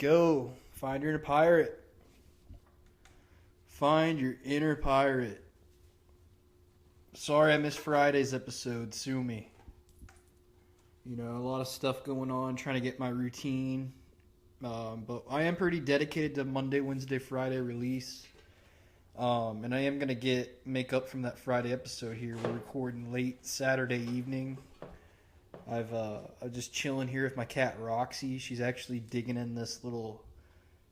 go. Find your inner pirate. Find your inner pirate. Sorry I missed Friday's episode. Sue me. You know, a lot of stuff going on, trying to get my routine. But I am pretty dedicated to Monday, Wednesday, Friday release. And I am going to make up from that Friday episode here. We're recording late Saturday evening. I'm just chilling here with my cat Roxy. She's actually digging in this little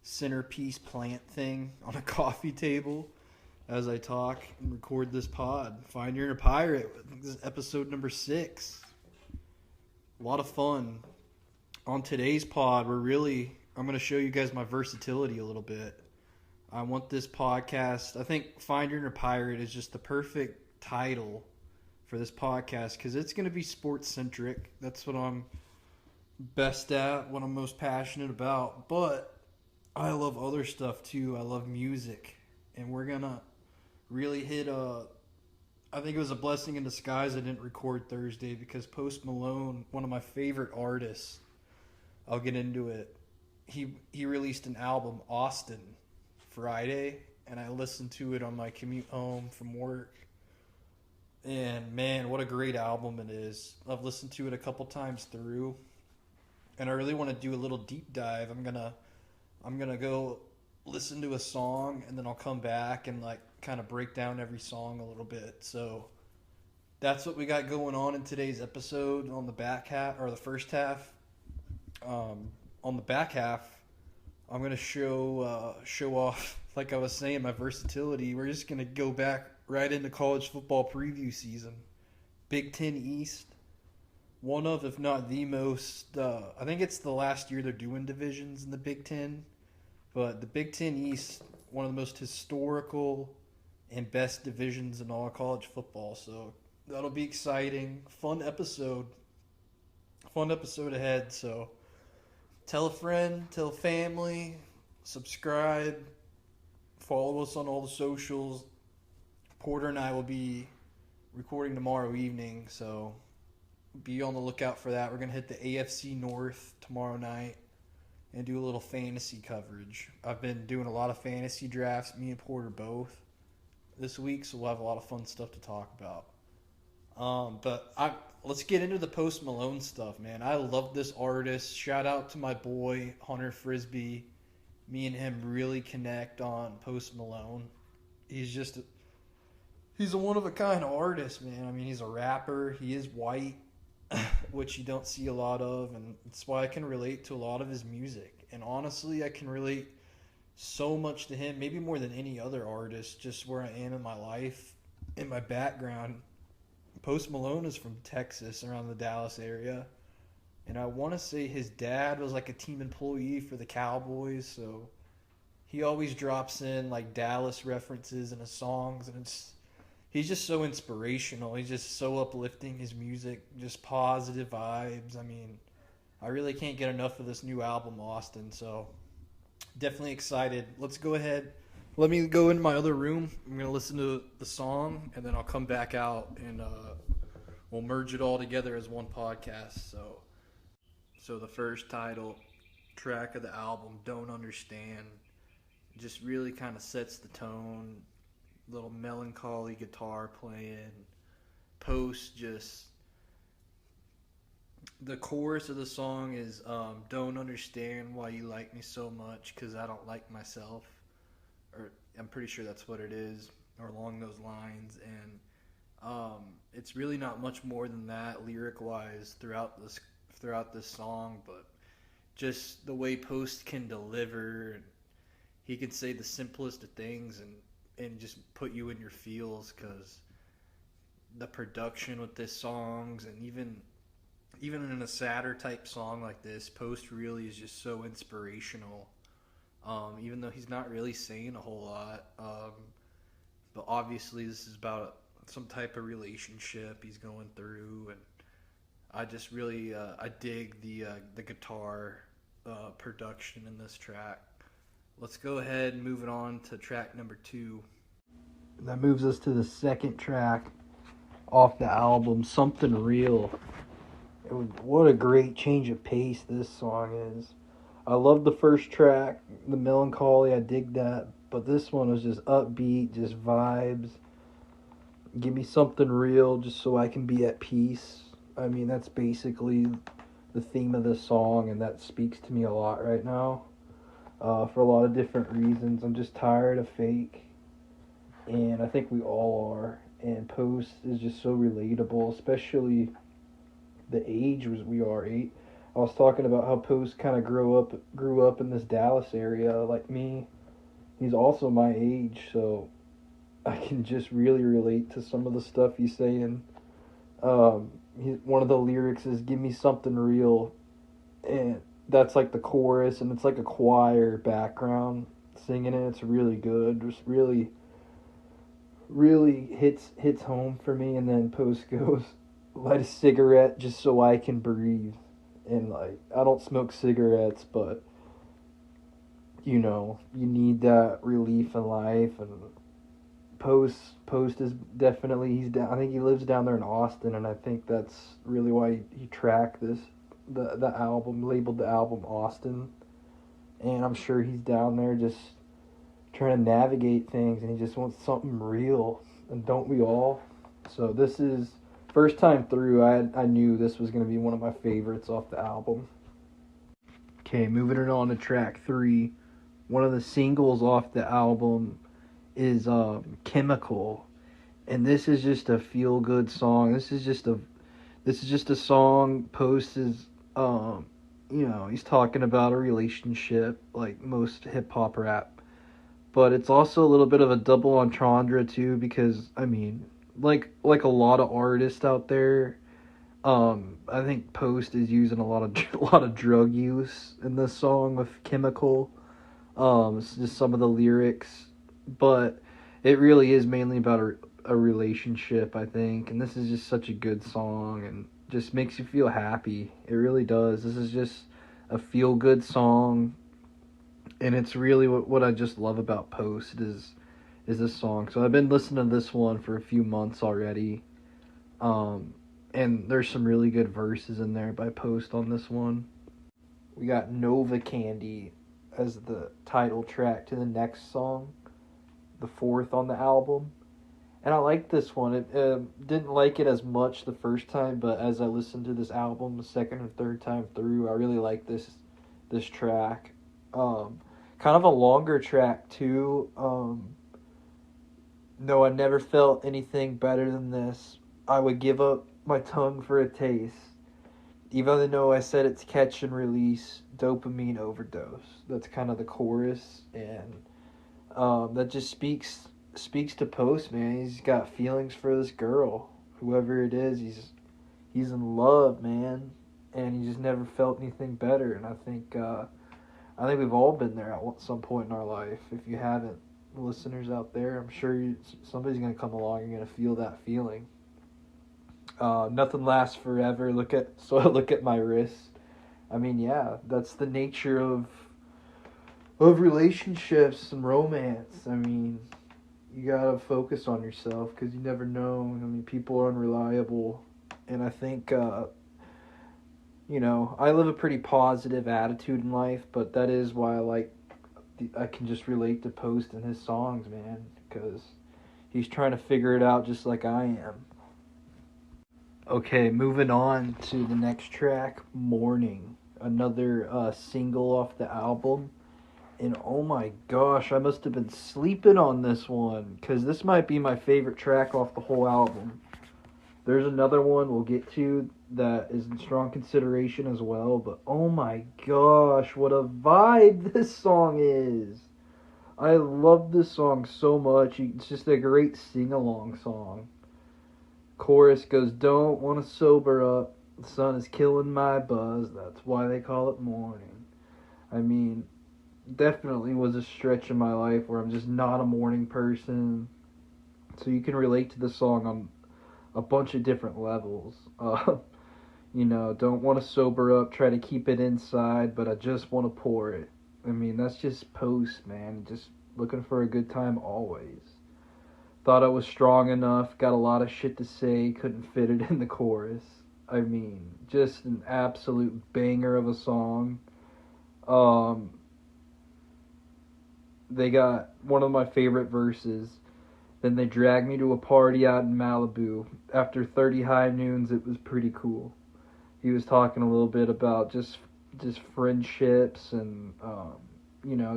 centerpiece plant thing on a coffee table as I talk and record this pod. Find your inner pirate. This is episode number 6. A lot of fun. On today's pod, I'm going to show you guys my versatility a little bit. I want this podcast, I think Find Your Inner Pirate is just the perfect title for this podcast because it's going to be sports centric. That's what I'm best at, what I'm most passionate about. But I love other stuff too. I love music. And we're going to really I think it was a blessing in disguise I didn't record Thursday because Post Malone, one of my favorite artists, I'll get into it. He released an album, Austin, Friday, and I listened to it on my commute home from work. And man, what a great album it is. I've listened to it a couple times through, and I really want to do a little deep dive. I'm gonna go listen to a song, and then I'll come back and kind of break down every song a little bit. So that's what we got going on in today's episode on the back half, or the first half. On the back half, I'm going to show off, like I was saying, my versatility. We're just going to go back right into college football preview season. Big Ten East, one of, if not the most, I think it's the last year they're doing divisions in the Big Ten. But the Big Ten East, one of the most historical and best divisions in all of college football. So that'll be exciting. Fun episode ahead. So tell a friend, tell family, subscribe, follow us on all the socials. Porter and I will be recording tomorrow evening, so be on the lookout for that. We're going to hit the AFC North tomorrow night and do a little fantasy coverage. I've been doing a lot of fantasy drafts, me and Porter both, this week, so we'll have a lot of fun stuff to talk about. Let's get into the Post Malone stuff, man. I love this artist. Shout out to my boy, Hunter Frisbee. Me and him really connect on Post Malone. He's a one-of-a-kind artist, man. I mean, he's a rapper. He is white, which you don't see a lot of, and that's why I can relate to a lot of his music. And honestly, I can relate so much to him, maybe more than any other artist, just where I am in my life, in my background. Post Malone is from Texas, around the Dallas area. And I want to say his dad was like a team employee for the Cowboys, so he always drops in like Dallas references in his songs, and he's just so inspirational. He's just so uplifting, his music, just positive vibes. I mean, I really can't get enough of this new album, Austin, so definitely excited. Let's go ahead. Let me go into my other room. I'm going to listen to the song, and then I'll come back out, and we'll merge it all together as one podcast. So the first title track of the album, Don't Understand, just really kind of sets the tone. Little melancholy guitar playing. Post just... The chorus of the song is, don't understand why you like me so much, because I don't like myself. Or I'm pretty sure that's what it is, or along those lines. And it's really not much more than that lyric-wise throughout this song, but just the way Post can deliver, and he can say the simplest of things and just put you in your feels, because the production with this songs, and even in a sadder type song like this, Post really is just so inspirational. Even though he's not really saying a whole lot. But obviously this is about some type of relationship he's going through, and I just really I dig the guitar production in this track. Let's go ahead and move it on to track number 2. That moves us to the second track off the album, Something Real. What a great change of pace this song is. I love the first track, the melancholy. I dig that, but this one was just upbeat, just vibes. Give me something real, just so I can be at peace. I mean, that's basically the theme of this song, and that speaks to me a lot right now. For a lot of different reasons, I'm just tired of fake, and I think we all are. And Post is just so relatable, especially the age we are. I was talking about how Post kind of grew up in this Dallas area like me. He's also my age, so I can just really relate to some of the stuff he's saying. One of the lyrics is "Give me something real," and that's like the chorus, and it's like a choir background singing it. It's really good. Just really hits home for me. And then Post goes, "Light a cigarette just so I can breathe." And like, I don't smoke cigarettes, but you need that relief in life. And Post is definitely, he's down. I think he lives down there in Austin, and I think that's really why he tracked the album, labeled the album Austin. And I'm sure he's down there just trying to navigate things, and he just wants something real. And don't we all? So this is first time through. I knew this was gonna be one of my favorites off the album. Okay, moving it on to track 3. One of the singles off the album is Chemical, and this is just a feel good song. This is just a song. Post is he's talking about a relationship like most hip hop rap, but it's also a little bit of a double entendre too, because I mean, like a lot of artists out there, I think Post is using a lot of drug use in this song with Chemical. It's just some of the lyrics, but it really is mainly about a relationship, I think. And this is just such a good song, and just makes you feel happy. It really does. This is just a feel good song, and it's really what I just love about Post is this song. So I've been listening to this one for a few months already, and there's some really good verses in there by Post on this one. We got Nova Candy as the title track to the next song, the 4th on the album. And I like this one. It didn't like it as much the first time, but as I listened to this album the second and third time through, I really like this track. Kind of a longer track too. No, I never felt anything better than this. I would give up my tongue for a taste. Even though I said it's catch and release, dopamine overdose. That's kind of the chorus, and that just speaks to Post, man. He's got feelings for this girl, whoever it is. He's in love, man, and he just never felt anything better. And I think we've all been there at some point in our life. If you haven't, listeners out there, I'm sure somebody's gonna come along and gonna feel that feeling. Nothing lasts forever. Look at my wrist. I mean, yeah, that's the nature of relationships and romance. I mean, you gotta focus on yourself, because you never know. I mean, people are unreliable, and I think I live a pretty positive attitude in life, but that is why I can just relate to Post and his songs, man, because he's trying to figure it out just like I am. Okay, moving on to the next track, Morning, another single off the album. And oh my gosh, I must have been sleeping on this one, because this might be my favorite track off the whole album. There's another one we'll get to that is in strong consideration as well, but oh my gosh, what a vibe this song is. I love this song so much. It's just a great sing-along song. Chorus goes, "Don't want to sober up. The sun is killing my buzz. That's why they call it morning." I mean, definitely was a stretch in my life where I'm just not a morning person. So you can relate to the song on a bunch of different levels. Don't want to sober up, try to keep it inside, but I just want to pour it. I mean, that's just Post, man. Just looking for a good time always. Thought I was strong enough, got a lot of shit to say, couldn't fit it in the chorus. I mean, just an absolute banger of a song. Um, they got one of my favorite verses. Then they dragged me to a party out in Malibu. After 30 high noons, it was pretty cool. He was talking a little bit about just friendships and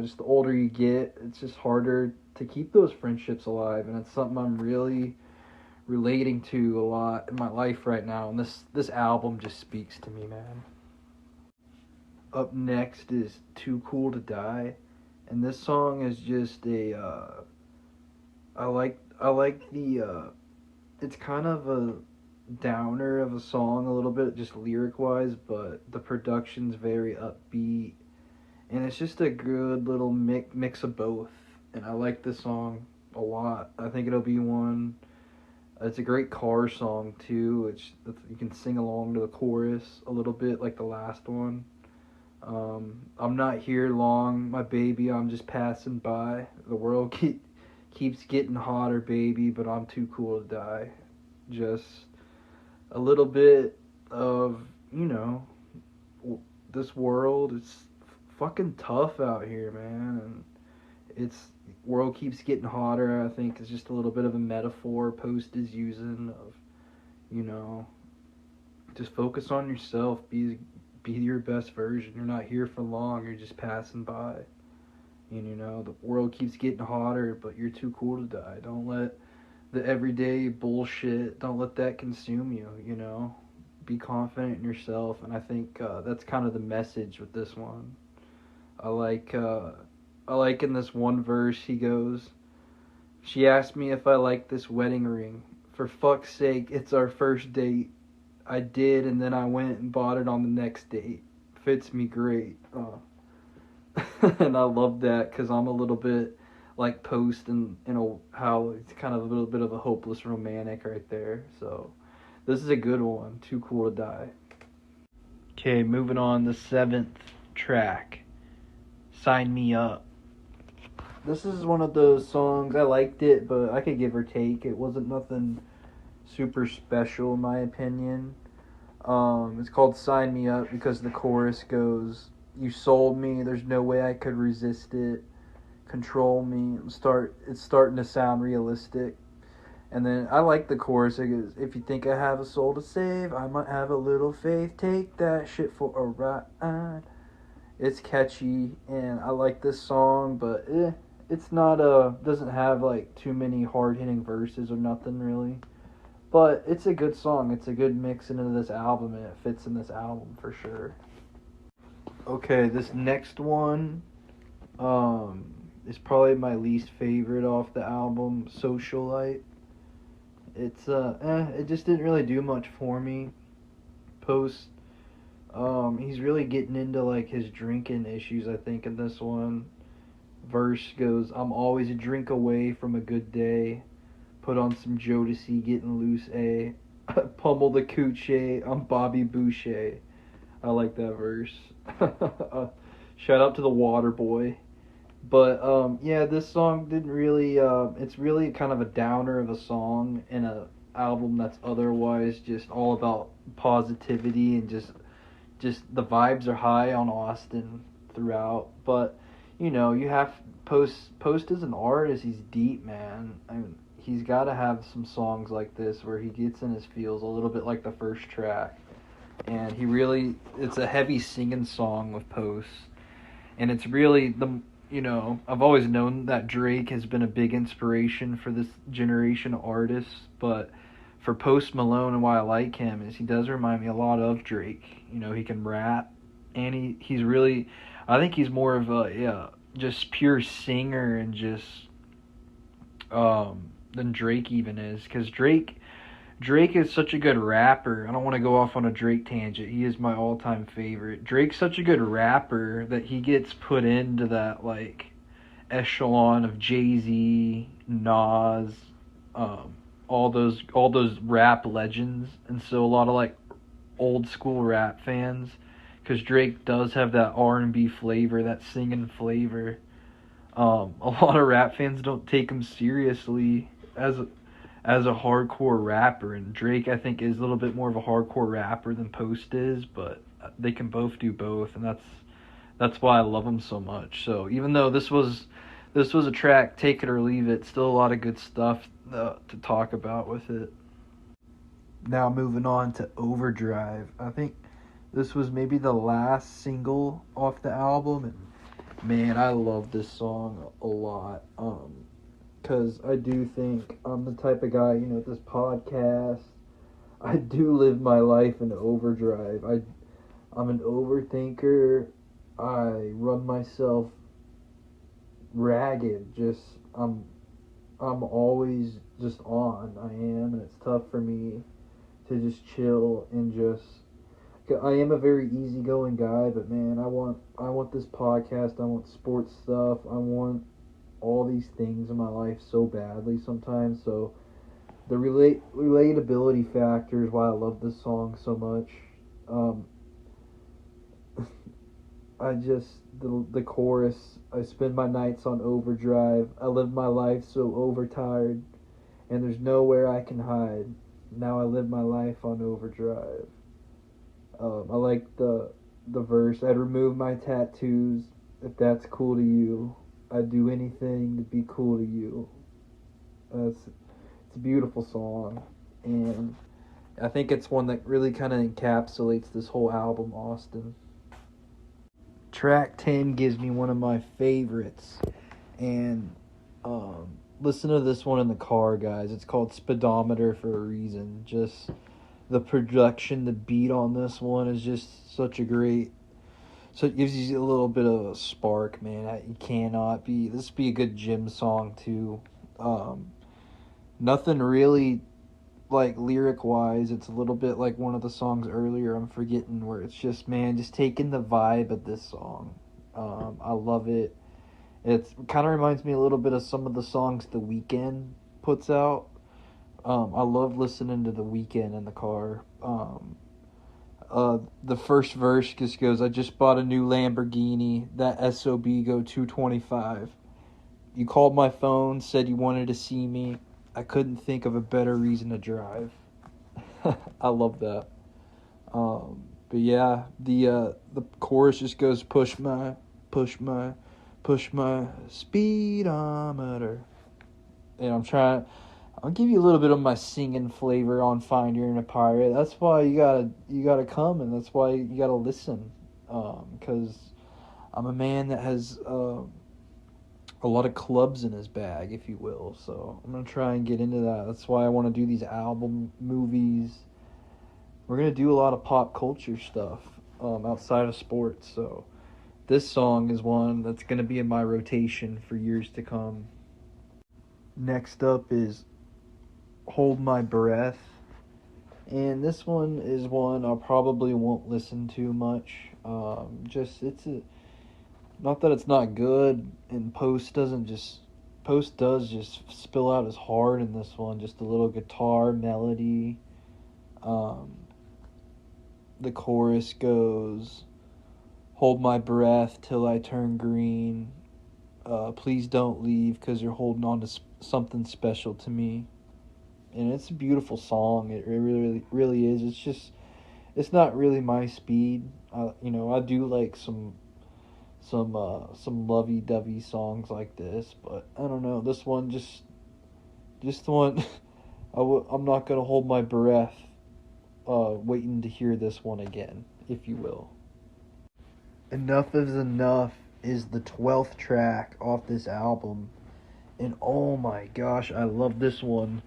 just the older you get, it's just harder to keep those friendships alive, and it's something I'm really relating to a lot in my life right now. And this album just speaks to me, man. Up next is Too Cool to Die, and this song is just I like the it's kind of a downer of a song a little bit, just lyric wise, but the production's very upbeat, and it's just a good little mix of both. And I like this song a lot. I think it'll be one. It's a great car song too. You can sing along to the chorus a little bit like the last one. I'm not here long, my baby. I'm just passing by. The world keeps getting hotter, baby, but I'm too cool to die. Just a little bit of, this world. It's fucking tough out here, man. And it's world keeps getting hotter. I think it's just a little bit of a metaphor Post is using of, you know, just focus on yourself. Be your best version. You're not here for long. You're just passing by. And the world keeps getting hotter, but you're too cool to die. Don't let the everyday bullshit, don't let that consume you. Be confident in yourself, and I think that's kind of the message with this one. I like in this one verse he goes, "She asked me if I like this wedding ring. For fuck's sake, it's our first date. I did, and then I went and bought it on the next date. Fits me great." And I love that because I'm a little bit like Post and how it's kind of a little bit of a hopeless romantic right there. So this is a good one. Too Cool to Die. Okay, moving on. The 7th track, Sign Me Up. This is one of those songs, I liked it, but I could give or take. It wasn't nothing super special in my opinion. It's called Sign Me Up because the chorus goes, "You sold me, there's no way I could resist it. Control me." It's starting to sound realistic. And then I like the chorus. It goes, "If you think I have a soul to save, I might have a little faith. Take that shit for a ride." It's catchy, and I like this song, but it's not doesn't have like too many hard hitting verses or nothing really. But it's a good song. It's a good mix into this album, and it fits in this album for sure. Okay, this next one, is probably my least favorite off the album, Socialite. It just didn't really do much for me. Post, he's really getting into like his drinking issues, I think, in this one. Verse goes, "I'm always a drink away from a good day. Put on some Jodeci, getting loose, A. Pummel the coochie, I'm Bobby Boucher." I like that verse. Shout out to the Water Boy. But yeah, this song didn't really. It's really kind of a downer of a song in a album that's otherwise just all about positivity and just the vibes are high on Austin throughout. But you have Post as an artist. He's deep, man. I mean, he's got to have some songs like this where he gets in his feels a little bit like the first track. And it's a heavy singing song with Post. And it's really I've always known that Drake has been a big inspiration for this generation of artists, but for Post Malone and why I like him is he does remind me a lot of Drake. He can rap, and he's really, I think he's more of a just pure singer and just than Drake even is, because Drake is such a good rapper. I don't want to go off on a Drake tangent. He is my all-time favorite. Drake's such a good rapper that he gets put into that like echelon of Jay-Z, Nas, all those rap legends, and so a lot of like old school rap fans, because Drake does have that R&B flavor, that singing flavor. A lot of rap fans don't take him seriously as a hardcore rapper, and Drake I think is a little bit more of a hardcore rapper than Post is, but they can both do both, and that's That's why I love him so much. So even though this was a track, take it or leave it, still a lot of good stuff to talk about with it. Now moving on to Overdrive. I think this was maybe the last single off the album, and man, I love this song a lot. Cause I do think I'm the type of guy, this podcast, I do live my life in overdrive. I'm an overthinker. I run myself ragged. I'm always just on. I am, and it's tough for me to just chill and just. I am a very easygoing guy, but man, I want this podcast. I want sports stuff. I want all these things in my life so badly sometimes. So the relatability factor is why I love this song so much. Um, I just the chorus. I spend my nights on overdrive. I live my life so overtired, and there's nowhere I can hide. Now I live my life on overdrive. I like the verse. I'd remove my tattoos if that's cool to you. I'd do anything to be cool to you. It's a beautiful song, and I think it's one that really kind of encapsulates this whole album, Austin. Track 10 gives me one of my favorites, and listen to this one in the car, guys. It's called Speedometer for a reason. Just the production, the beat on this one is just such a great. So it gives you a little bit of a spark, man. You cannot be. This would be a good gym song too. Nothing really like lyric wise. It's a little bit like one of the songs earlier. I'm forgetting where it's just man, just taking the vibe of this song. I love it. It kind of reminds me a little bit of some of the songs The Weeknd puts out. I love listening to The Weeknd in the car. The first verse just goes, I just bought a new Lamborghini, that SOB go 225. You called my phone, said you wanted to see me. I couldn't think of a better reason to drive. I love that. But yeah, the chorus just goes, push my speedometer. And I'll give you a little bit of my singing flavor on Find You're in a Pirate. That's why you gotta come, and that's why you gotta listen. Because I'm a man that has a lot of clubs in his bag, if you will. So I'm gonna try and get into that. That's why I want to do these album movies. We're gonna do a lot of pop culture stuff outside of sports. So this song is one that's gonna be in my rotation for years to come. Next up is Hold My Breath. And this one is one I probably won't listen to much. Not that it's not good, and Post does just spill out his heart in this one. Just a little guitar melody. The chorus goes, hold my breath till I turn green. Please don't leave because you're holding on to something special to me. And it's a beautiful song. It really, really is. It's not really my speed. I do like some lovey-dovey songs like this, but I don't know. This one just the one. I'm not gonna hold my breath, waiting to hear this one again, if you will. Enough is Enough is the 12th track off this album, and oh my gosh, I love this one.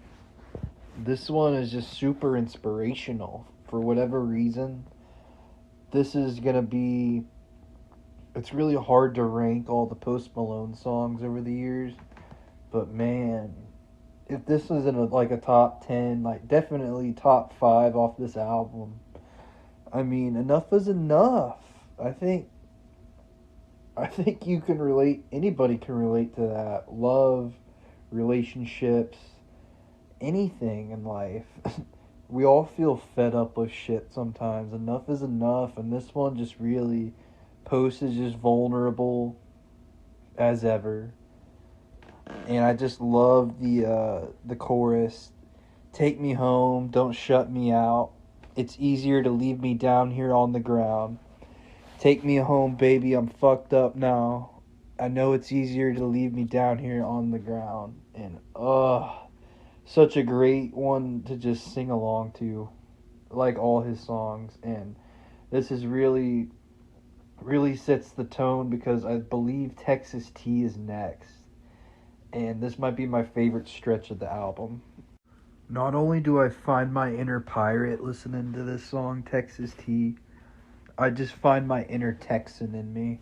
This one is just super inspirational for whatever reason. This is gonna be. It's really hard to rank all the Post Malone songs over the years, but man, if this was in a top 10, like definitely top 5 off this album. I mean, Enough is Enough. I think you can relate. Anybody can relate to that. Love, relationships, anything in life. We all feel fed up with shit sometimes. Enough is enough, and this one just really. Post is just vulnerable as ever, and I just love the chorus. Take me home, don't shut me out. It's easier to leave me down here on the ground. Take me home, baby, I'm fucked up now. I know it's easier to leave me down here on the ground. And, such a great one to just sing along to, like all his songs. And this is really, really sets the tone because I believe Texas T is next. And this might be my favorite stretch of the album. Not only do I find my inner pirate listening to this song, Texas T, I just find my inner Texan in me.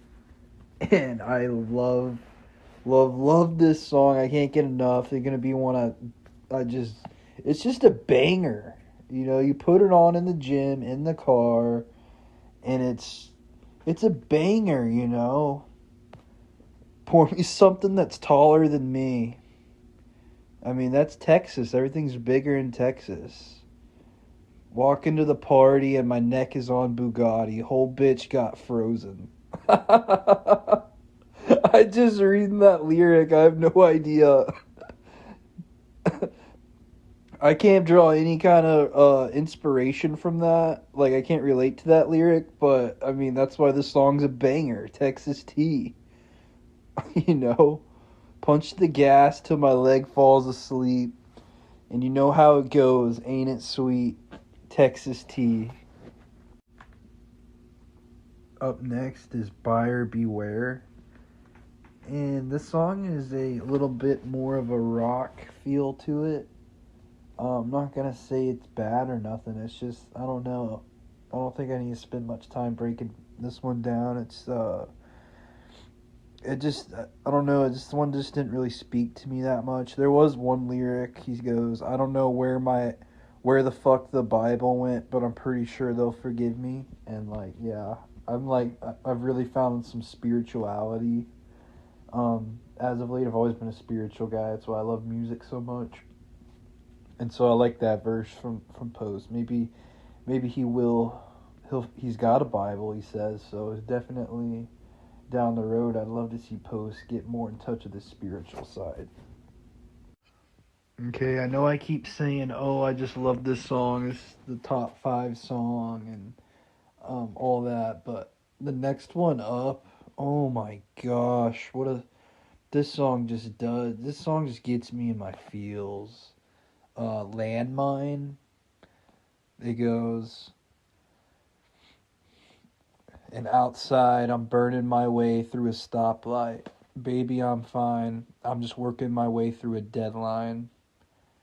And I love this song. I can't get enough. They're gonna be one it's just a banger. You know, you put it on in the gym, in the car, and it's a banger, you know. Pour me something that's taller than me. I mean, that's Texas. Everything's bigger in Texas. Walk into the party and my neck is on Bugatti. Whole bitch got frozen. I just reading that lyric. I have no idea. I can't draw any kind of inspiration from that. Like, I can't relate to that lyric, but I mean, that's why this song's a banger. Texas T. You know? Punch the gas till my leg falls asleep. And you know how it goes, ain't it sweet? Texas T. Up next is Buyer Beware. And this song is a little bit more of a rock feel to it. I'm not gonna say it's bad or nothing. It's just, I don't know. I don't think I need to spend much time breaking this one down. I don't know. This one just didn't really speak to me that much. There was one lyric. He goes, I don't know where the fuck the Bible went, but I'm pretty sure they'll forgive me. And like, yeah, I've really found some spirituality. As of late, I've always been a spiritual guy. That's why I love music so much. And so I like that verse from Post. Maybe he's got a Bible, he says. So it's definitely down the road. I'd love to see Post get more in touch with the spiritual side. Okay, I know I keep saying, oh, I just love this song. It's the top 5 song and all that. But the next one up, oh my gosh, this song just does. This song just gets me in my feels. Landmine. It goes, and outside I'm burning my way through a stoplight. Baby, I'm fine. I'm just working my way through a deadline.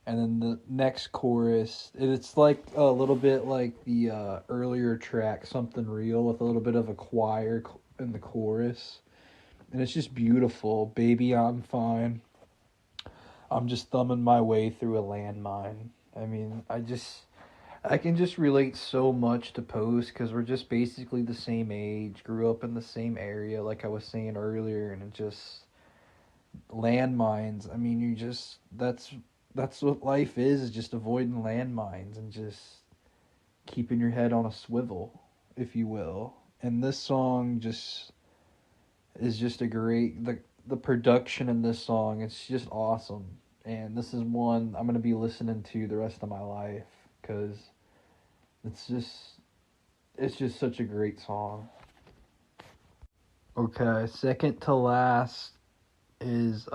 And then the next chorus, it's like a little bit like the earlier track, Something Real, with a little bit of a choir in the chorus. And it's just beautiful. Baby, I'm fine. I'm just thumbing my way through a landmine. I mean, I can just relate so much to Post because we're just basically the same age, grew up in the same area, like I was saying earlier, and it just landmines. I mean, that's what life is just avoiding landmines and just keeping your head on a swivel, if you will. And this song just is just a great the production in this song. It's just awesome, and this is one I'm gonna be listening to the rest of my life because it's just such a great song. Okay, second to last is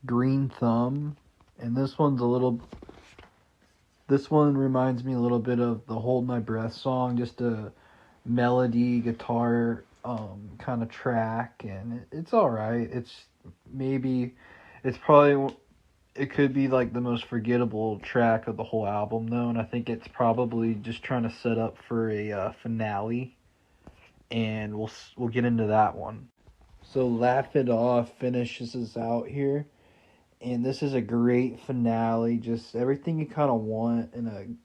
Green Thumb, and this one reminds me a little bit of the Hold My Breath song, just a melody guitar kind of track, and it's all right. It's probably it could be like the most forgettable track of the whole album though, and I think it's probably just trying to set up for a finale, and we'll get into that one. So Laugh It Off finishes us out here, and this is a great finale, just everything you kind of want. And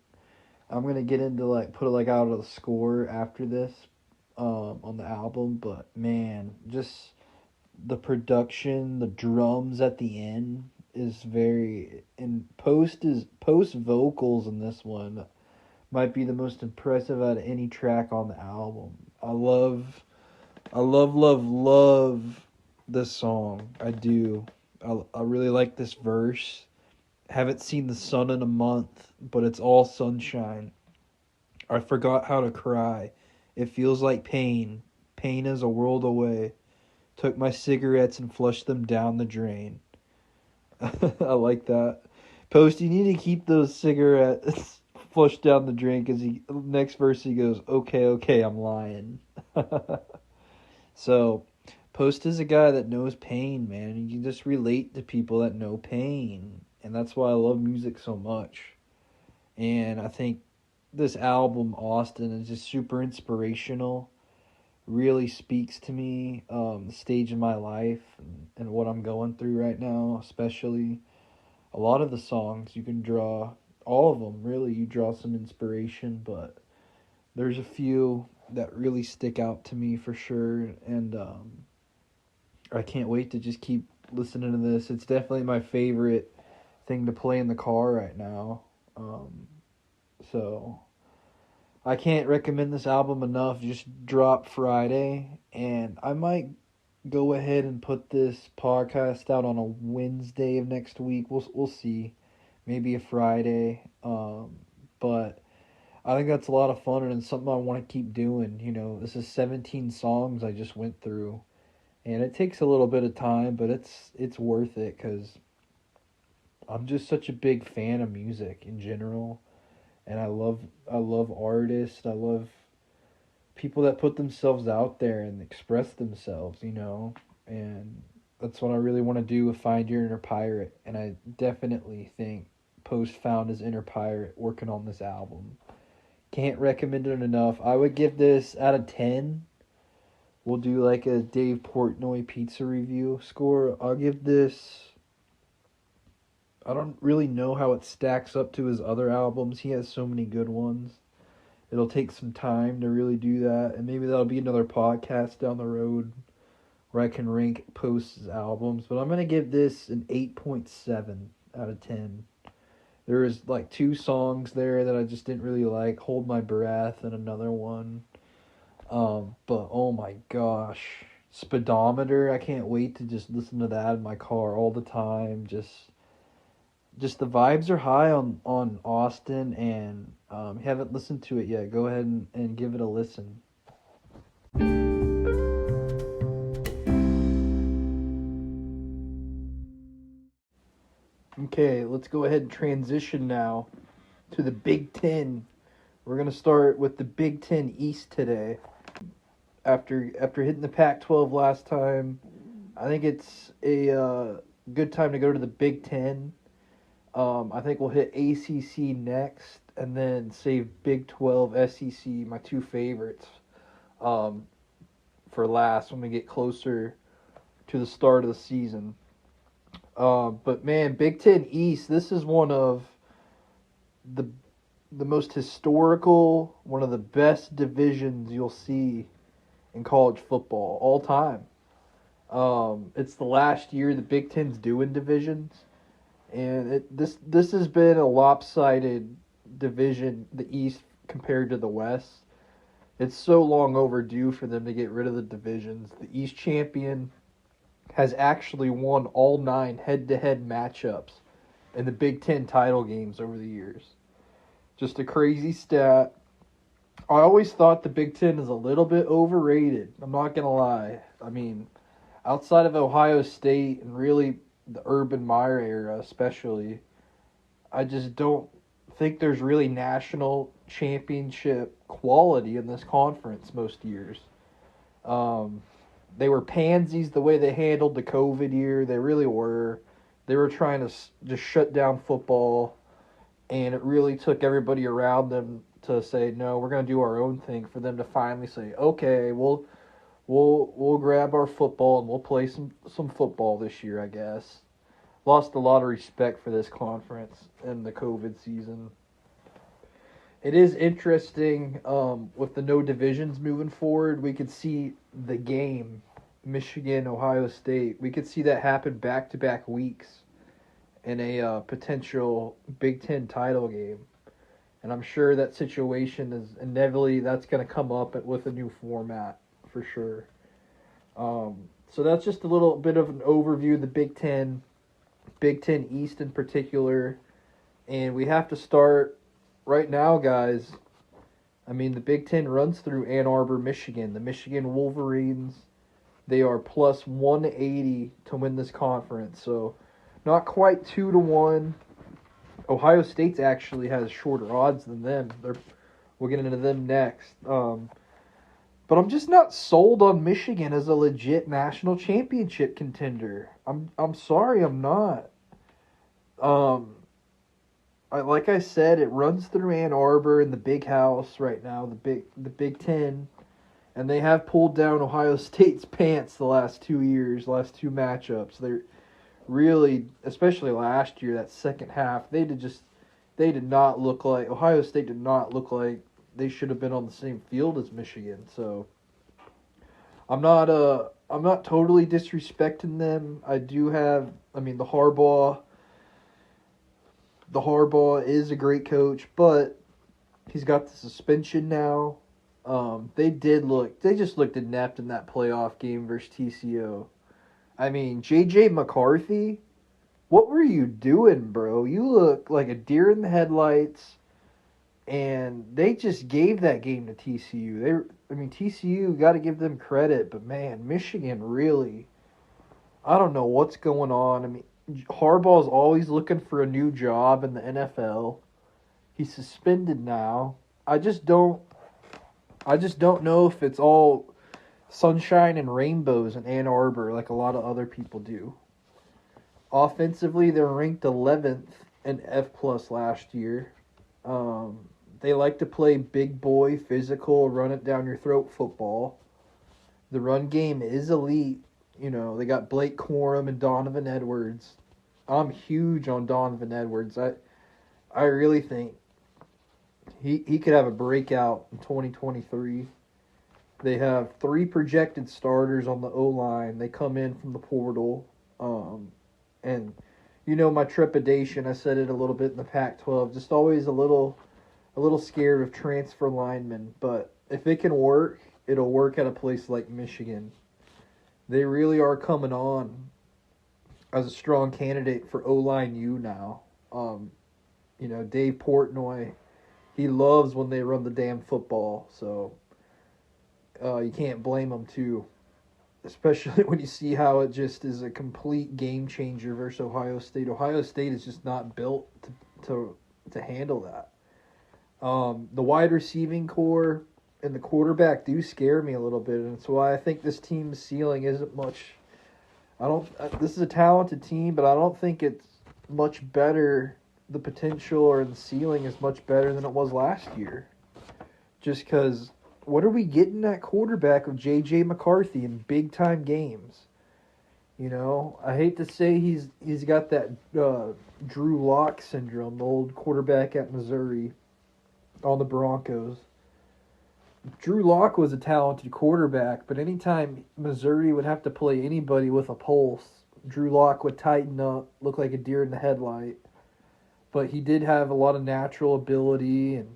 I'm gonna get into like put it like out of the score after this on the album, but man, just the production, the drums at the end is very, and Post vocals in this one might be the most impressive out of any track on the album. I love this song. I do. I really like this verse. Haven't seen the sun in a month, but it's all sunshine. I forgot how to cry. It feels like pain. Pain is a world away. Took my cigarettes and flushed them down the drain. I like that. Post, you need to keep those cigarettes flushed down the drain because next verse he goes, okay, okay, I'm lying. So, Post is a guy that knows pain, man. You can just relate to people that know pain. And that's why I love music so much. And I think this album, Austin, is just super inspirational. Really speaks to me, the stage of my life and what I'm going through right now, especially. A lot of the songs you can draw, all of them really, you draw some inspiration, but there's a few that really stick out to me for sure, and I can't wait to just keep listening to this. It's definitely my favorite thing to play in the car right now. So I can't recommend this album enough. Just drop Friday, and I might go ahead and put this podcast out on a Wednesday of next week. We'll see, maybe a Friday. But I think that's a lot of fun and it's something I want to keep doing. You know, this is 17 songs I just went through, and it takes a little bit of time, but it's worth it because I'm just such a big fan of music in general, and I love artists. I love people that put themselves out there and express themselves, you know, and that's what I really want to do with Find Your Inner Pirate, and I definitely think Post found his inner pirate working on this album. Can't recommend it enough. I would give this out of 10. We'll do like a Dave Portnoy pizza review score. I'll give this, I don't really know how it stacks up to his other albums. He has so many good ones. It'll take some time to really do that, and maybe that'll be another podcast down the road where I can rank Post's albums. But I'm going to give this an 8.7 out of 10. There was like 2 songs there that I just didn't really like, Hold My Breath and another one. But oh my gosh, Speedometer, I can't wait to just listen to that in my car all the time. Just the vibes are high on Austin, and if you haven't listened to it yet, go ahead and give it a listen. Okay, let's go ahead and transition now to the Big Ten. We're going to start with the Big Ten East today. After hitting the Pac-12 last time, I think it's a good time to go to the Big Ten. I think we'll hit ACC next, and then save Big 12, SEC, my 2 favorites, for last when we get closer to the start of the season. But man, Big Ten East, this is one of the most historical, one of the best divisions you'll see in college football all time. It's the last year the Big Ten's doing divisions. And this has been a lopsided division, the East compared to the West. It's so long overdue for them to get rid of the divisions. The East champion has actually won all 9 head-to-head matchups in the Big Ten title games over the years. Just a crazy stat. I always thought the Big Ten is a little bit overrated. I'm not going to lie. I mean, outside of Ohio State and really the Urban Meyer era especially, I just don't think there's really national championship quality in this conference most years. They were pansies the way they handled the COVID year. They really were. They were trying to just shut down football, and it really took everybody around them to say, no, we're going to do our own thing, for them to finally say, okay, we'll grab our football and we'll play some football this year, I guess. Lost a lot of respect for this conference in the COVID season. It is interesting, with the no divisions moving forward, we could see the game, Michigan, Ohio State. We could see that happen back-to-back weeks in a potential Big Ten title game. And I'm sure that situation is inevitably, that's going to come up with a new format for sure. So that's just a little bit of an overview of the Big Ten East in particular. And we have to start right now, guys. I mean, the Big Ten runs through Ann Arbor, Michigan. The Michigan Wolverines, they are plus 180 to win this conference. So, not quite 2-1. Ohio State's actually has shorter odds than them. We'll get into them next. But I'm just not sold on Michigan as a legit national championship contender. I'm sorry, I'm not. Like I said, it runs through Ann Arbor in the Big House right now, the Big Ten, and they have pulled down Ohio State's pants the last 2 years, last two matchups. They're really, especially last year, that second half, they did not look like Ohio State did not look like they should have been on the same field as Michigan. So I'm not totally disrespecting them. The Harbaugh is a great coach, but he's got the suspension now. They just looked inept in that playoff game versus TCU. I mean, J.J. McCarthy, what were you doing, bro? You look like a deer in the headlights, and they just gave that game to TCU. TCU, got to give them credit, but man, Michigan really, I don't know what's going on. I mean, Harbaugh's always looking for a new job in the NFL. He's suspended now. I just don't know if it's all sunshine and rainbows in Ann Arbor like a lot of other people do. Offensively, they're ranked 11th in F+ last year. They like to play big boy, physical, run it down your throat football. The run game is elite. You know, they got Blake Corum and Donovan Edwards. I'm huge on Donovan Edwards. I really think he could have a breakout in 2023. They have 3 projected starters on the O-line. They come in from the portal. And you know my trepidation, I said it a little bit in the Pac-12, just always a little scared of transfer linemen. But if it can work, it'll work at a place like Michigan. They really are coming on as a strong candidate for O-line U now. Dave Portnoy, he loves when they run the damn football, so you can't blame him too. Especially when you see how it just is a complete game changer versus Ohio State. Ohio State is just not built to handle that. The wide receiving core and the quarterback do scare me a little bit, and that's why I think this team's ceiling isn't much. This is a talented team, but I don't think it's much better. The potential or the ceiling is much better than it was last year. Just because, what are we getting at quarterback of J.J. McCarthy in big-time games? You know, I hate to say he's got that Drew Lock syndrome, the old quarterback at Missouri on the Broncos. Drew Lock was a talented quarterback, but anytime Missouri would have to play anybody with a pulse, Drew Lock would tighten up, look like a deer in the headlight. But he did have a lot of natural ability and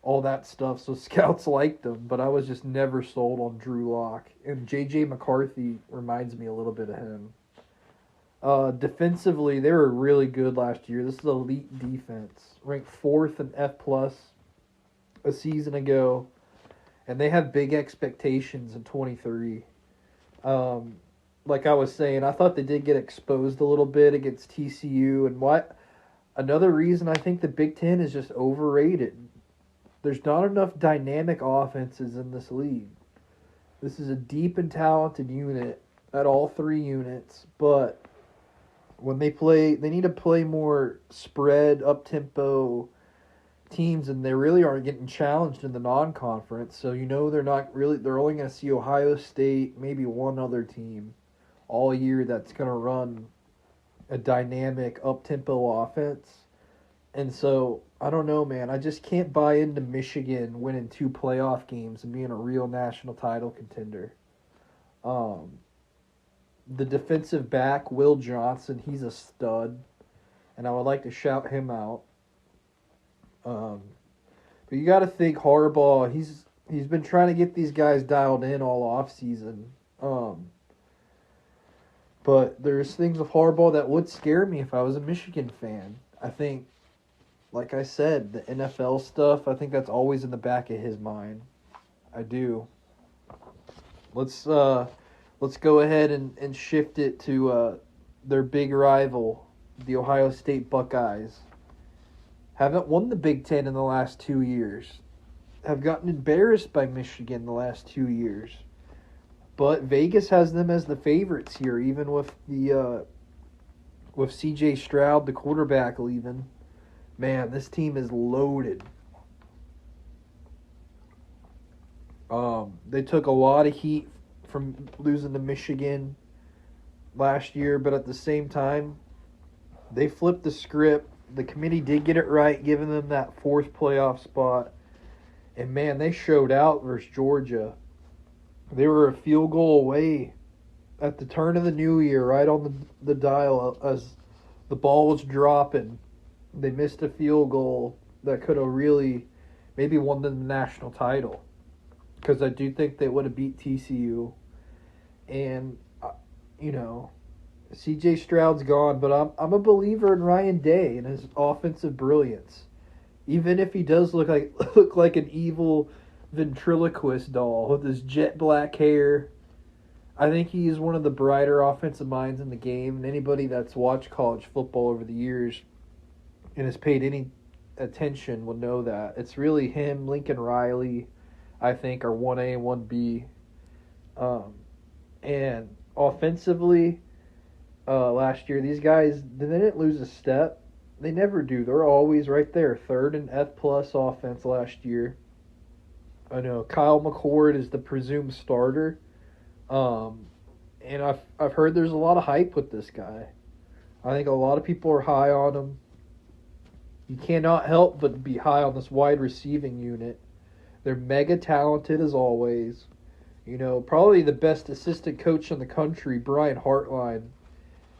all that stuff, so scouts liked him, but I was just never sold on Drew Lock. And J.J. McCarthy reminds me a little bit of him. Defensively, they were really good last year. This is elite defense. Ranked 4th in F+ a season ago. And they have big expectations in 23. Like I was saying, I thought they did get exposed a little bit against TCU. And another reason I think the Big Ten is just overrated. There's not enough dynamic offenses in this league. This is a deep and talented unit at all 3 units, but when they play, they need to play more spread, up-tempo teams, and they really aren't getting challenged in the non-conference. So they're only going to see Ohio State, maybe one other team all year that's going to run a dynamic up-tempo offense. And so, I don't know, man. I just can't buy into Michigan winning 2 playoff games and being a real national title contender. The defensive back, Will Johnson, he's a stud, and I would like to shout him out. But you got to think Harbaugh, he's been trying to get these guys dialed in all offseason. But there's things with Harbaugh that would scare me if I was a Michigan fan. I think like I said, the NFL stuff, I think that's always in the back of his mind. I do. Let's go ahead and shift it to their big rival, the Ohio State Buckeyes. Haven't won the Big Ten in the last 2 years. Have gotten embarrassed by Michigan the last 2 years. But Vegas has them as the favorites here, even with the with C.J. Stroud, the quarterback, leaving. Man, this team is loaded. They took a lot of heat from losing to Michigan last year, but at the same time, they flipped the script. The committee did get it right, giving them that fourth playoff spot. And man, they showed out versus Georgia. They were a field goal away at the turn of the new year, right on the dial as the ball was dropping. They missed a field goal that could have really maybe won them the national title. Because I do think they would have beat TCU. And, C.J. Stroud's gone, but I'm a believer in Ryan Day and his offensive brilliance. Even if he does look like an evil ventriloquist doll with his jet black hair, I think he is one of the brighter offensive minds in the game. And anybody that's watched college football over the years and has paid any attention will know that. It's really him, Lincoln Riley, I think, are 1A and 1B. And offensively, last year, these guys, they didn't lose a step. They never do. They're always right there. Third and F+ offense last year. I know Kyle McCord is the presumed starter. And I've heard there's a lot of hype with this guy. I think a lot of people are high on him. You cannot help but be high on this wide receiving unit. They're mega talented as always. Probably the best assistant coach in the country, Brian Hartline.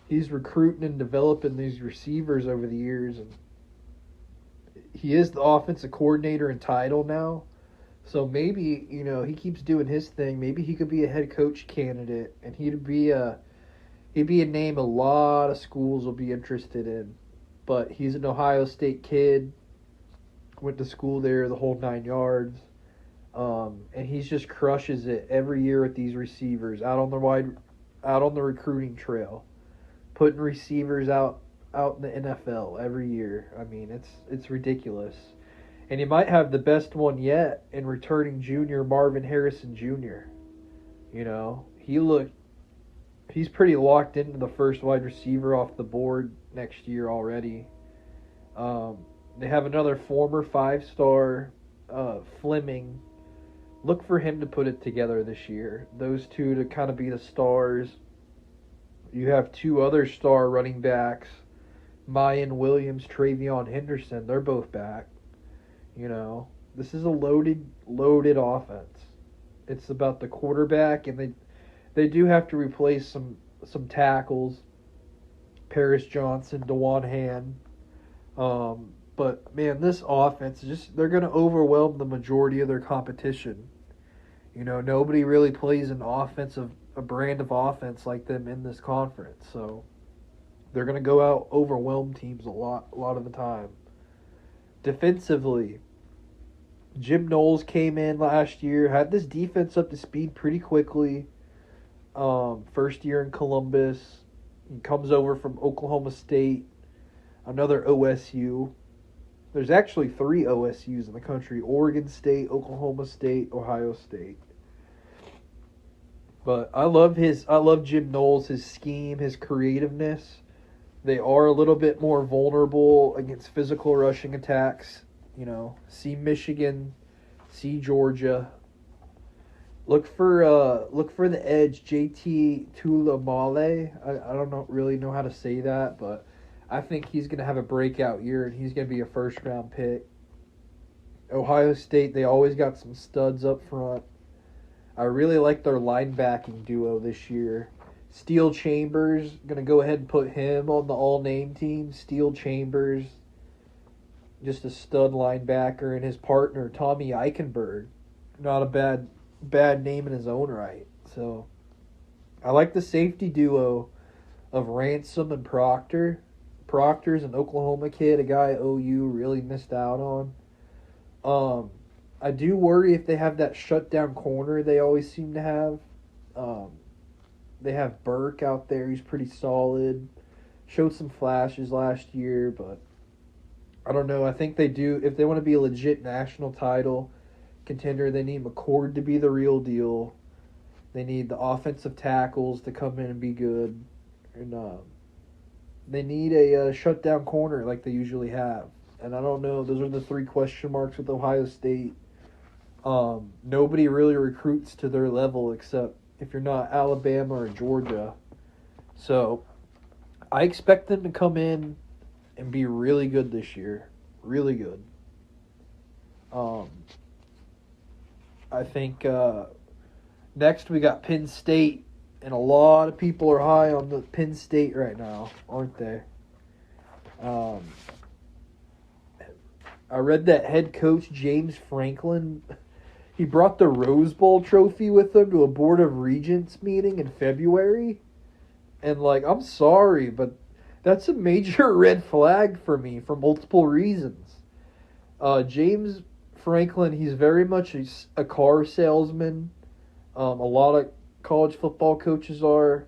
He's recruiting and developing these receivers over the years, and he is the offensive coordinator in title now. So maybe, he keeps doing his thing. Maybe he could be a head coach candidate, and he'd be a name a lot of schools will be interested in. But he's an Ohio State kid, went to school there, the whole 9 yards. And he just crushes it every year with these receivers out on the recruiting trail, putting receivers out in the NFL every year. I mean, it's ridiculous. And he might have the best one yet in returning junior Marvin Harrison Jr. He's pretty locked into the first wide receiver off the board next year already. They have another former 5-star, Fleming. Look for him to put it together this year. Those two to kind of be the stars. You have two other star running backs, Mayan Williams, Travion Henderson. They're both back. This is a loaded offense. It's about the quarterback, and they do have to replace some tackles. Paris Johnson, DeJuan Hand. But man, this offense they're going to overwhelm the majority of their competition. Nobody really plays a brand of offense like them in this conference. So they're going to go out, overwhelm teams a lot of the time. Defensively, Jim Knowles came in last year, had this defense up to speed pretty quickly. First year in Columbus. He comes over from Oklahoma State, another OSU. There's actually 3 OSUs in the country: Oregon State, Oklahoma State, Ohio State. But I love Jim Knowles, his scheme, his creativeness. They are a little bit more vulnerable against physical rushing attacks. See Michigan, see Georgia. Look for the edge, JT Tuilamale. I don't really know how to say that, but I think he's going to have a breakout year, and he's going to be a first-round pick. Ohio State, they always got some studs up front. I really like their linebacking duo this year. Steel Chambers, going to go ahead and put him on the all-name team. Steel Chambers, just a stud linebacker, and his partner, Tommy Eichenberg. Not a bad name in his own right. So I like the safety duo of Ransom and Proctor. Proctor's an Oklahoma kid, a guy OU really missed out on. I do worry if they have that shutdown corner they always seem to have. They have Burke out there. He's pretty solid. Showed some flashes last year, but I don't know. I think they do. If they want to be a legit national title contender, they need McCord to be the real deal. They need the offensive tackles to come in and be good. And they need a shutdown corner like they usually have. And I don't know. Those are the 3 question marks with Ohio State. Nobody really recruits to their level except if you're not Alabama or Georgia. So I expect them to come in and be really good this year. Really good. I think next we got Penn State, and a lot of people are high on the Penn State right now, aren't they? I read that head coach James Franklin, he brought the Rose Bowl trophy with him to a Board of Regents meeting in February. And, I'm sorry, but that's a major red flag for me for multiple reasons. James Franklin, he's very much a car salesman. A lot of college football coaches are.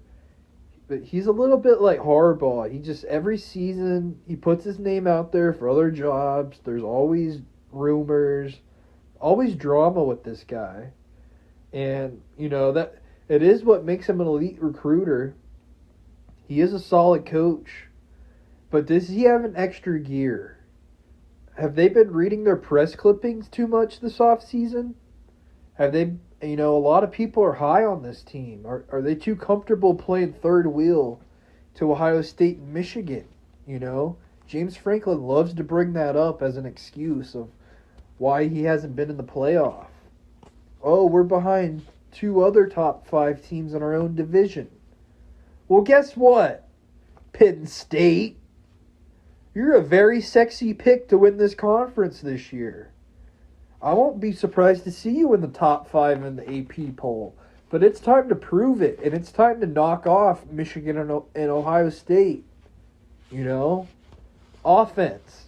But he's a little bit like Harbaugh. He just, every season, he puts his name out there for other jobs. There's always rumors, always drama with this guy. And, that it is what makes him an elite recruiter. He is a solid coach. But does he have an extra gear? Have they been reading their press clippings too much this offseason? Have they, a lot of people are high on this team. Are they too comfortable playing third wheel to Ohio State and Michigan? James Franklin loves to bring that up as an excuse of why he hasn't been in the playoff. Oh, we're behind 2 other top 5 teams in our own division. Well, guess what? Penn State. You're a very sexy pick to win this conference this year. I won't be surprised to see you in the top 5 in the AP poll. But it's time to prove it, and it's time to knock off Michigan and Ohio State. Offense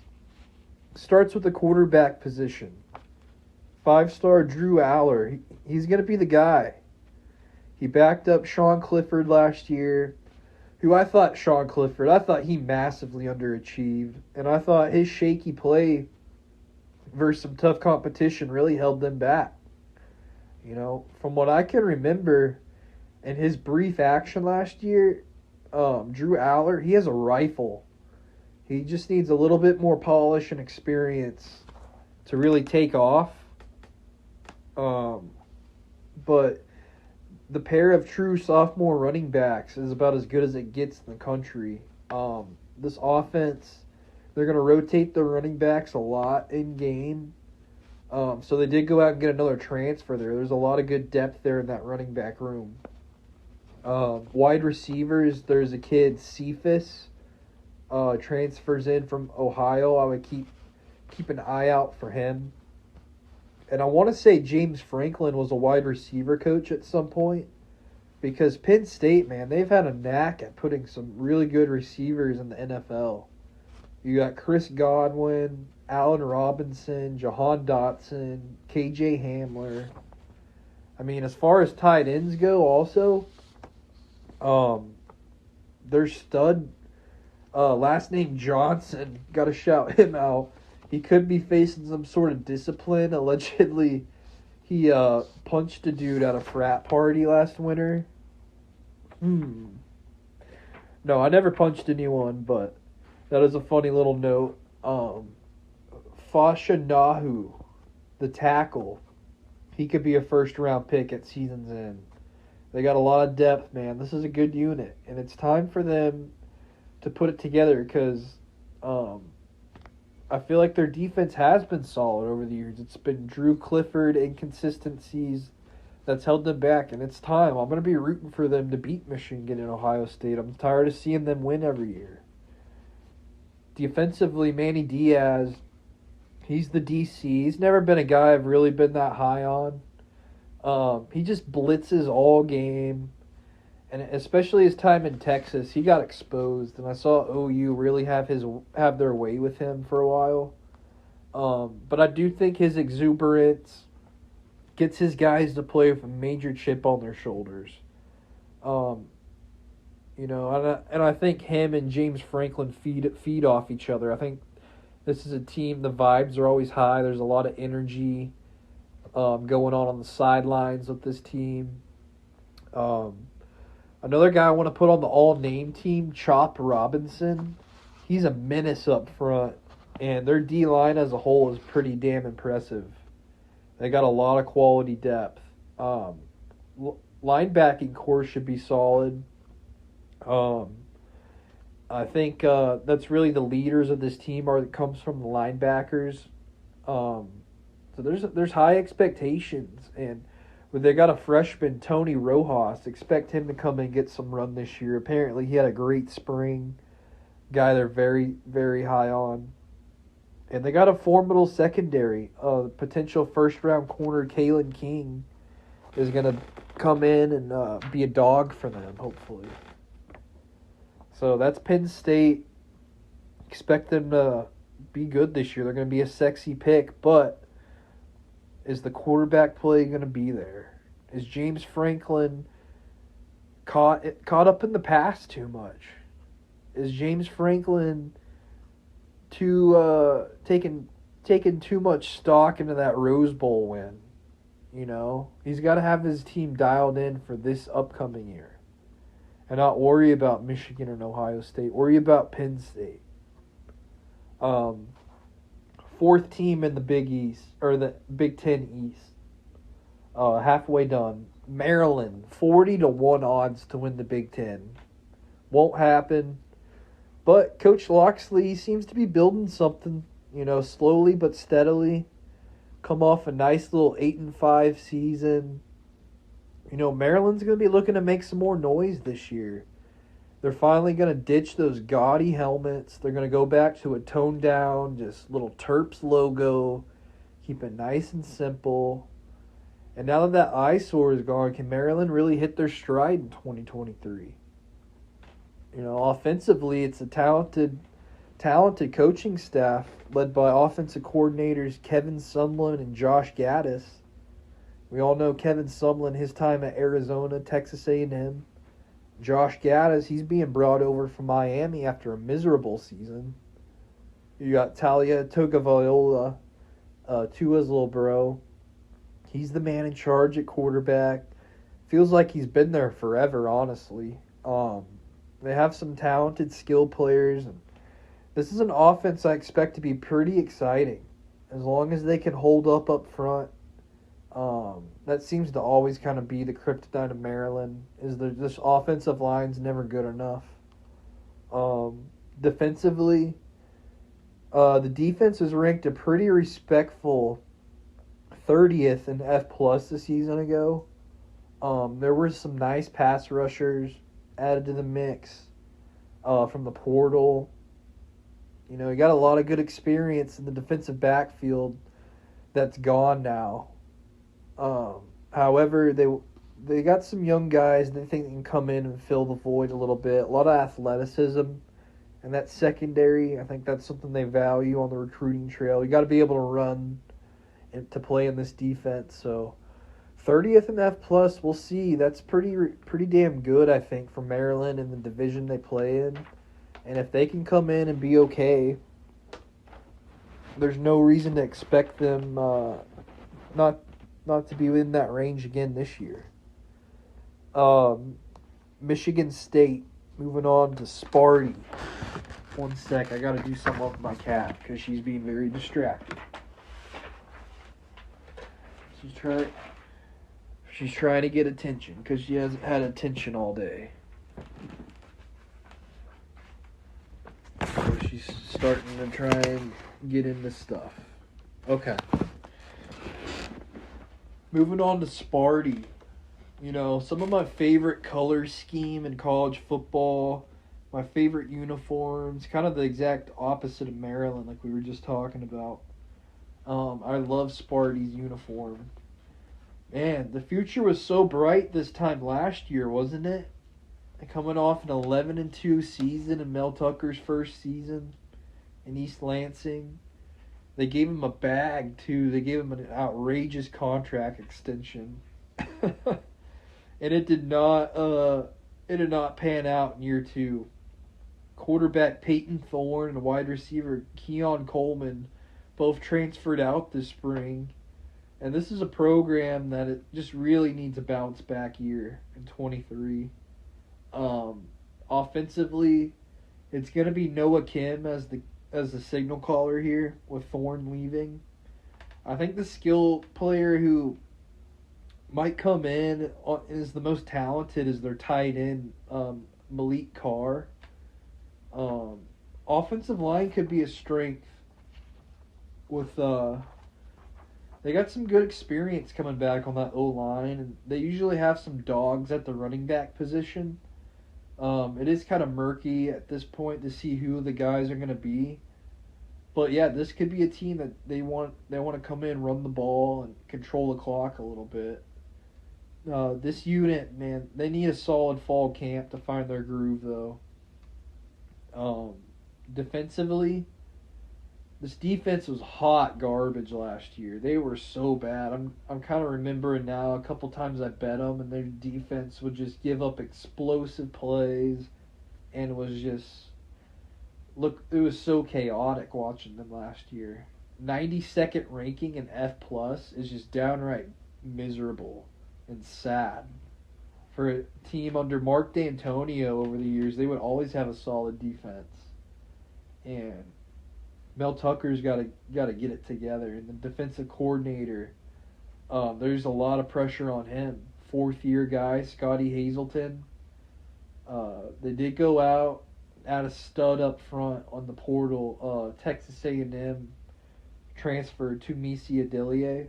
starts with the quarterback position. 5-star Drew Aller. He's going to be the guy. He backed up Sean Clifford last year, I thought he massively underachieved. And I thought his shaky play versus some tough competition really held them back. From what I can remember in his brief action last year, Drew Aller, he has a rifle. He just needs a little bit more polish and experience to really take off. But the pair of true sophomore running backs is about as good as it gets in the country. This offense, they're going to rotate the running backs a lot in game. So they did go out and get another transfer there. There's a lot of good depth there in that running back room. Wide receivers, there's a kid, Cephas, transfers in from Ohio. I would keep an eye out for him. And I want to say James Franklin was a wide receiver coach at some point. Because Penn State, man, they've had a knack at putting some really good receivers in the NFL. You got Chris Godwin, Allen Robinson, Jahan Dotson, KJ Hamler. I mean, as far as tight ends go also, their stud, last name Johnson, got to shout him out. He could be facing some sort of discipline. Allegedly, he punched a dude at a frat party last winter. No, I never punched anyone, but that is a funny little note. Fasha Nahu, the tackle, he could be a first-round pick at season's end. They got a lot of depth, man. This is a good unit, and it's time for them to put it together because I feel like their defense has been solid over the years. It's been Drew Clifford inconsistencies that's held them back, and it's time. I'm going to be rooting for them to beat Michigan and Ohio State. I'm tired of seeing them win every year. Defensively, Manny Diaz, he's the DC. He's never been a guy I've really been that high on. He just blitzes all game, And especially his time in Texas, he got exposed, and I saw OU really have their way with him for a while. But I do think his exuberance gets his guys to play with a major chip on their shoulders. And I think him and James Franklin feed off each other. I think this is a team. The vibes are always high. There's a lot of energy going on the sidelines with this team. Another guy I want to put on the all-name team, Chop Robinson. He's a menace up front, and their D-line as a whole is pretty damn impressive. They got a lot of quality depth. Linebacking core should be solid. I think that's really the leaders of this team comes from the linebackers. So there's high expectations, and they got a freshman, Tony Rojas. Expect him to come and get some run this year. Apparently, he had a great spring. Guy they're very, very high on. And they got a formidable secondary. Potential first-round corner, Kalen King, is going to come in and be a dog for them, hopefully. So that's Penn State. Expect them to be good this year. They're going to be a sexy pick, but is the quarterback play going to be there? Is James Franklin caught up in the past too much? Is James Franklin taking too much stock into that Rose Bowl win? You know, he's got to have his team dialed in for this upcoming year. And not worry about Michigan and Ohio State. Worry about Penn State. Fourth team in the Big East, or the Big Ten East. Halfway done. Maryland, 40-1 odds to win the Big Ten. Won't happen. But Coach Loxley seems to be building something, slowly but steadily. Come off a nice little 8-5 season. Maryland's going to be looking to make some more noise this year. They're finally going to ditch those gaudy helmets. They're going to go back to a toned down, just little Terps logo. Keep it nice and simple. And now that eyesore is gone, can Maryland really hit their stride in 2023? Offensively, it's a talented coaching staff led by offensive coordinators Kevin Sumlin and Josh Gaddis. We all know Kevin Sumlin, his time at Arizona, Texas A&M. Josh Gaddis, he's being brought over from Miami after a miserable season. You got Talia Tagovailoa, Tua's little bro. He's the man in charge at quarterback. Feels like he's been there forever, honestly. They have some talented skill players. And this is an offense I expect to be pretty exciting. As long as they can hold up front. That seems to always kind of be the kryptonite of Maryland, is this offensive line's never good enough. Defensively, the defense is ranked a pretty respectful 30th in F+ this season ago. There were some nice pass rushers added to the mix from the portal. You got a lot of good experience in the defensive backfield that's gone now. However, they got some young guys they think they can come in and fill the void a little bit. A lot of athleticism, and that secondary, I think that's something they value on the recruiting trail. You got to be able to run and to play in this defense. So 30th in F+, we'll see. That's pretty damn good, I think, for Maryland in the division they play in. And if they can come in and be okay, there's no reason to expect them not to be in that range again this year. Michigan State, moving on to Sparty. One sec, I gotta do something with my cat because she's being very distracted. She's trying to get attention because she hasn't had attention all day. So she's starting to try and get into stuff. Okay. Moving on to Sparty. Some of my favorite color scheme in college football, my favorite uniforms, kind of the exact opposite of Maryland like we were just talking about. I love Sparty's uniform. Man, the future was so bright this time last year, wasn't it? coming off an 11-2 season in Mel Tucker's first season in East Lansing. They gave him a bag too. They gave him an outrageous contract extension, and it did not pan out in year two. Quarterback Peyton Thorne and wide receiver Keon Coleman both transferred out this spring, and this is a program that it just really needs a bounce back year in 23. Offensively, it's gonna be Noah Kim as the signal caller here with Thorne leaving. I think the skill player who might come in is the most talented is their tight end, Malik Carr. Offensive line could be a strength with they got some good experience coming back on that O-line, and they usually have some dogs at the running back position. It is kind of murky at this point to see who the guys are going to be. But yeah, this could be a team that they want to come in, run the ball, and control the clock a little bit. This unit, man, they need a solid fall camp to find their groove, though. Defensively, this defense was hot garbage last year. They were so bad. I'm kind of remembering now a couple times I bet them, and their defense would just give up explosive plays, and it was just it was so chaotic watching them last year. 92nd ranking in F+ is just downright miserable and sad. For a team under Mark D'Antonio over the years, they would always have a solid defense. And Mel Tucker's got to get it together. And the defensive coordinator, there's a lot of pressure on him. Fourth-year guy, Scotty Hazelton. They did go out, add a stud up front on the portal. Texas A&M transferred to Misi Adelie.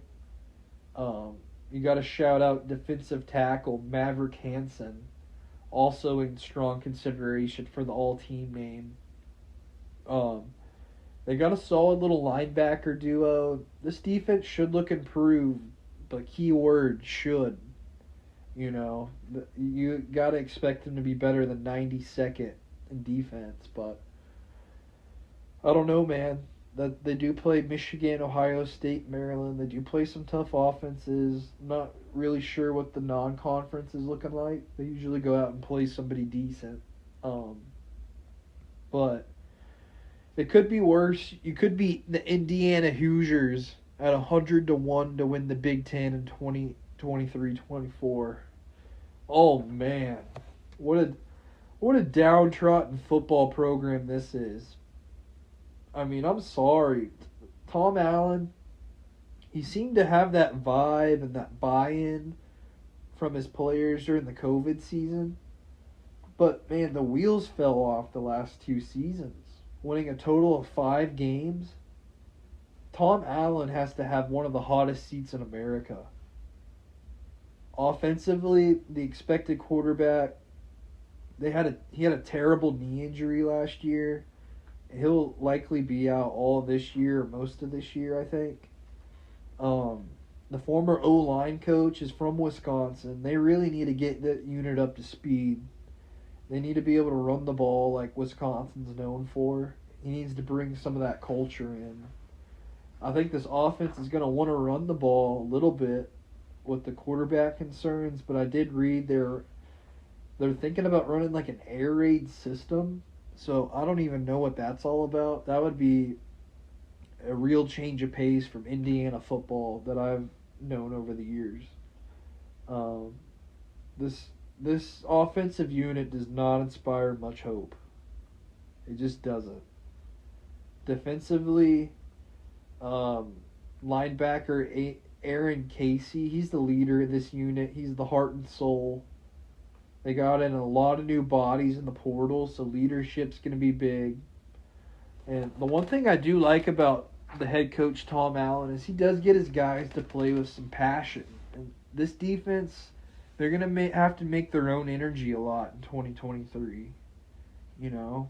You got to shout out defensive tackle Maverick Hansen, also in strong consideration for the all-team name. They got a solid little linebacker duo. This defense should look improved, but keyword should. You know, you got to expect them to be better than 92nd in defense, but I don't know, man. That they do play Michigan, Ohio State, Maryland. They do play some tough offenses. I'm not really sure what the non-conference is looking like. They usually go out and play somebody decent. But it could be worse. You could beat the Indiana Hoosiers at 100-1 to win the Big Ten in 2023-24. Oh man, what a downtrodden football program this is. I mean, I'm sorry. Tom Allen, he seemed to have that vibe and that buy-in from his players during the COVID season. But, man, the wheels fell off the last two seasons. Winning a total of 5 games. Tom Allen has to have one of the hottest seats in America. Offensively, the expected quarterback, he had a terrible knee injury last year. He'll likely be out all this year, or most of this year, I think. The former O-line coach is from Wisconsin. They really need to get that unit up to speed. They need to be able to run the ball like Wisconsin's known for. He needs to bring some of that culture in. I think this offense is going to want to run the ball a little bit with the quarterback concerns, but I did read they're thinking about running like an air raid system. So I don't even know what that's all about. That would be a real change of pace from Indiana football that I've known over the years. This offensive unit does not inspire much hope. It just doesn't. Defensively, linebacker Aaron Casey, he's the leader of this unit. He's the heart and soul. They got in a lot of new bodies in the portal, so leadership's going to be big. And the one thing I do like about the head coach, Tom Allen, is he does get his guys to play with some passion. And this defense, they're going to have to make their own energy a lot in 2023. You know,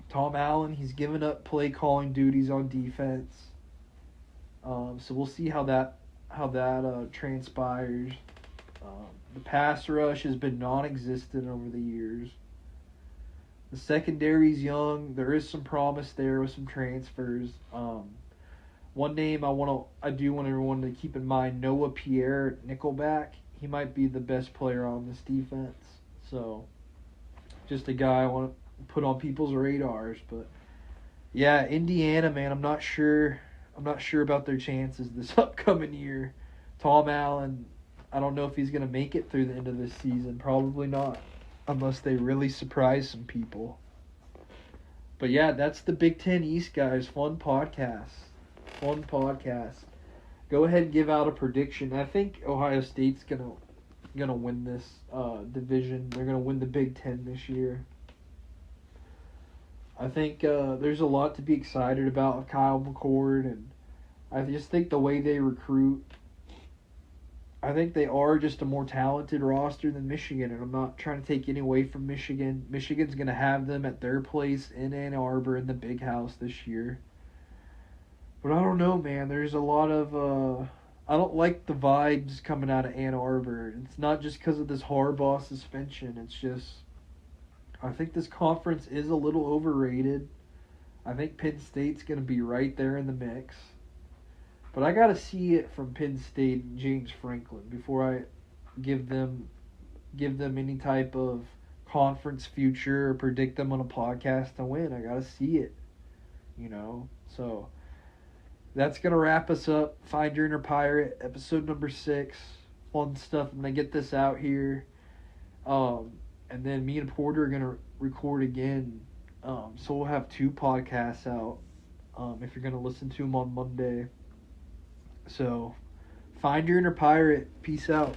Tom Allen, he's given up play calling duties on defense. So we'll see how that transpires. The pass rush has been non-existent over the years. The secondary's young. There is some promise there with some transfers. One name I do want everyone to keep in mind: Noah Pierre, nickelback. He might be the best player on this defense. So, just a guy I want to put on people's radars. But yeah, Indiana, man, I'm not sure. I'm not sure about their chances this upcoming year. Tom Allen, I don't know if he's going to make it through the end of this season. Probably not, unless they really surprise some people. But yeah, that's the Big Ten East, guys. Fun podcast. Go ahead and give out a prediction. I think Ohio State's gonna win this division. They're gonna win the Big Ten this year. I think there's a lot to be excited about with Kyle McCord, and I just think the way they recruit. I think they are just a more talented roster than Michigan, and I'm not trying to take any away from Michigan. Michigan's gonna have them at their place in Ann Arbor in the Big House this year. But I don't know, man. There's a lot of I don't like the vibes coming out of Ann Arbor. It's not just because of this Harbaugh suspension. It's just I think this conference is a little overrated. I think Penn State's going to be right there in the mix. But I got to see it from Penn State and James Franklin before I give them any type of conference future or predict them on a podcast to win. I got to see it. So that's going to wrap us up. Find Your Inner Pirate, episode number 6. Fun stuff. I'm going to get this out here. And then me and Porter are going to record again. So we'll have 2 podcasts out if you're going to listen to them on Monday. So find Your Inner Pirate. Peace out.